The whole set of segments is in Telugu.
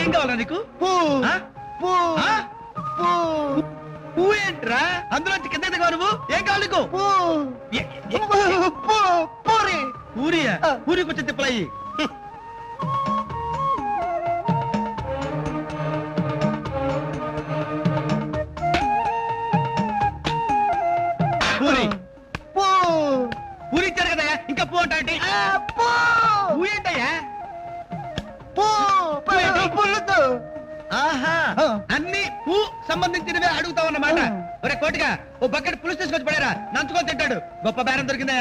ఏం కావాలా నీకు? పువ్వు ఏంట్రా? అందులో కింద దిగా నువ్వు ఏం కావాలి నీకు? పూరియా? పూరికి వచ్చి తిప్పలయ్యి. పూరి పూరి ఇచ్చారు కదా, ఇంకా పూ అంటే పూ ఏంటయ్యా? ఆహా, అన్ని పూ సంబంధించినవే అడుగుతావన్నమాట. ఒరే కోటిగా ఓ బకెట్ పులుసు తీసుకొచ్చి పడారా, నంచుకొని తింటాడు. గొప్ప బేరం దొరికిందా?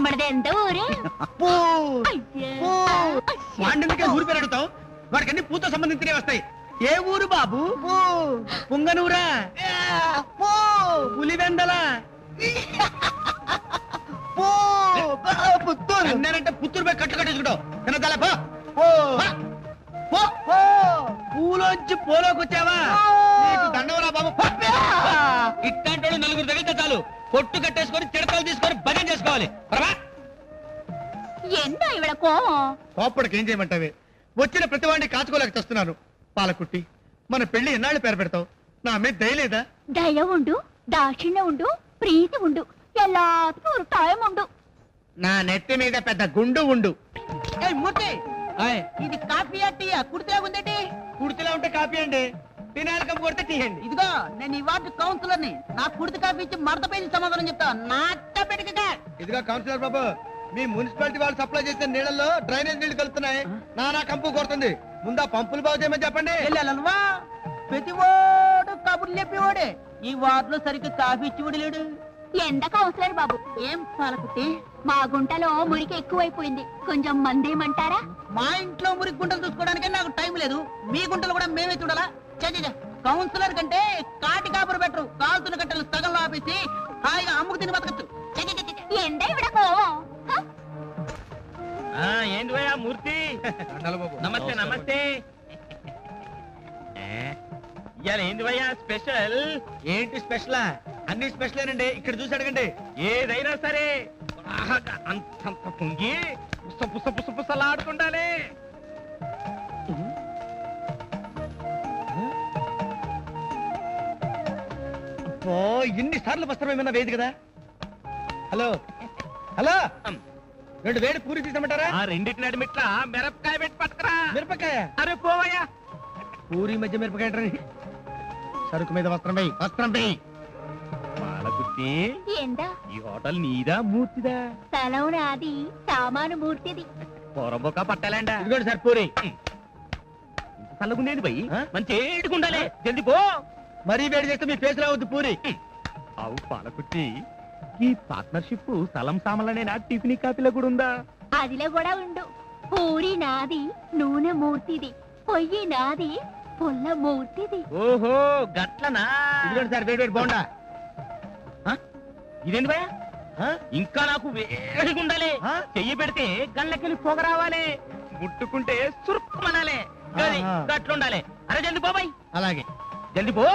వాడికే ఊరి పేరు అడుగుతావు, వాడికి అన్ని పూతో సంబంధించినవి వస్తాయి. ఏ ఊరు బాబు? పుంగనూరా? పులివెందల? పుత్తూరు. పుత్తూరు పోయి కట్లు కట్టేసుకుంటావు. పూలోంచి పోలోకి వచ్చావా? దండవరా బాబు. ఇట్లాంటి నలుగురు తగిలితే చాలు, పొట్టు కట్టేసుకొని చిడతలు తీసుకొని భజన చేసుకోవాలి. కోపడికి ఏం చేయమంటావే? వచ్చిన ప్రతి వాడిని కాచుకోలేక చేస్తున్నాను. పాలకుట్టి, మన పెళ్లి ఎన్నాళ్ళు పేరు పెడతావు? నా మీద దయలేదా? దయ ఉండు, దాక్షిణ్యం ఉండు, ప్రీతి ఉండు, ఎల్లాటికి ఒక టైం ఉండు. నా నెత్తి మీద పెద్ద గుండు ఉండు. మూర్తి, ఇది కాఫీ టీయా? కుడితే ఉందండి. కుడితిలా ఉంటే కాఫీ అండి, తినాలి కప్పు కొడితే టీ అండి. ఇదిగో నేను ఈ వార్డు కౌన్సిలర్ ని, నా కుడితి కాఫీ ఇచ్చి మడత పైన సమాధానం చెప్తా. నా పెట్టుగా. ఇదిగో కౌన్సిలర్ బాబు, మీ మున్సిపాలిటీ వాళ్ళు సప్లై చేసే నీళ్ళల్లో డ్రైనేజ్ నీళ్లు కలుస్తున్నాయి. నానా కంపు కొడుతుంది. ముందా పంపులు బాగు చేయమని చెప్పండి. ప్రతి వాడు కబుర్లు చెప్పేవాడే. ఈ వార్డులో సరిగ్గా కాఫీ ఇచ్చి లేడు. ఎంత కౌన్సిలర్ బాబు? ఏం పాలకుట్టి, మా గుంటలో మురికి ఎక్కువైపోయింది, కొంచెం మందేమంటారా? మా ఇంట్లో మురికి గుంటలు చూసుకోవడానికి నాకు టైం లేదు. మీ గుంటలు కూడా మేమే చూడాలా? కౌన్సిలర్ కంటే కాటి కాపురు బెటరు. కాల్తున్న గంటలు సగంలో ఆపేసి హాయిగా అమ్ముకు తిని బతకచ్చు. ఏంటి భయ్యా మూర్తి? నమస్తే నమస్తే. ఇవాళ ఏంది భయ్యా స్పెషల్? ఏంటి స్పెషలా? అన్ని స్పెషలేనండి. ఇక్కడ చూసి అడగండి. ఏదైనా సరే అంతంత పొంగి పుస పుస పుస పుసలాడుకుండాలి. ఎన్నిసార్లు వస్త్రం ఏమన్నా వేది కదా. హలో హలో, 2 వేడి పూరి తీసమంటారా? రెండింటి నడిమిట్లా మిరపకాయ పెట్టి పట్టుకురా. మిరపకాయ? అరే పోవయ్యా. పూరి మధ్య మిరపకాయ అంటారని. సరుకు మీద వస్త్రం వేయి, వస్త్రం వేయి. పాలకుట్టి, ఏందా ఈ హోటల్ నీదా మూర్తిదా? స్థలం నాది, సామాను మూర్తిది. పొరబొక్క పట్టాలండా. ఇదిగోండి సార్ పూరి. చల్లగుండేది భయ్, మంచి ఏడుకుండాలి. జల్ది పో. మరీ వేడి చేస్తే మీ ఫేస్ రావద్దు పూరి. అవు పాలకుట్టి, ఈ పార్ట్నర్షిప్ స్థలం సామాన్లనేనా టిఫిన్ కాపీలో కూడా ఉందా? అదిలో కూడా ఉండు. పూరి నాది, నూనె మూర్తిది. పొయ్యి నాది, పొల్ల మూర్తిది. ఓహో గట్లనా? ఇదిగోండి సార్ వేడి వేడి బోండా. ఇదేంటి భయ, ఇంకా నాకు వేడిగా ఉండాలి. చెయ్యి పెడితే గళ్ళకెళ్ళి పొగ రావాలి, ముట్టుకుంటే సురుక్కుమనాలి. గట్లుండాలి. అరే జల్ది పో బాయ్. అలాగే జల్ది పో.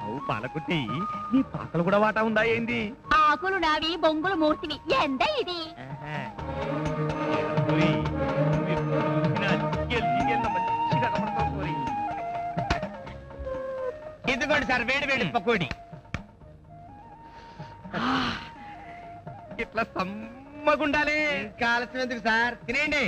అవు పాలకుట్టి, ఈ పాకలు కూడా వాటా ఉందా ఏంది? ఆకులు నావి, బొంగులు మూర్తివి. ఎంత ఇది? ఇదిగోండి సార్ వేడి వేడి పకోడి. ఇట్లా సమ్మగుండాలి. ఇంకా ఆలస్యం ఎందుకు సార్, తినేయండి.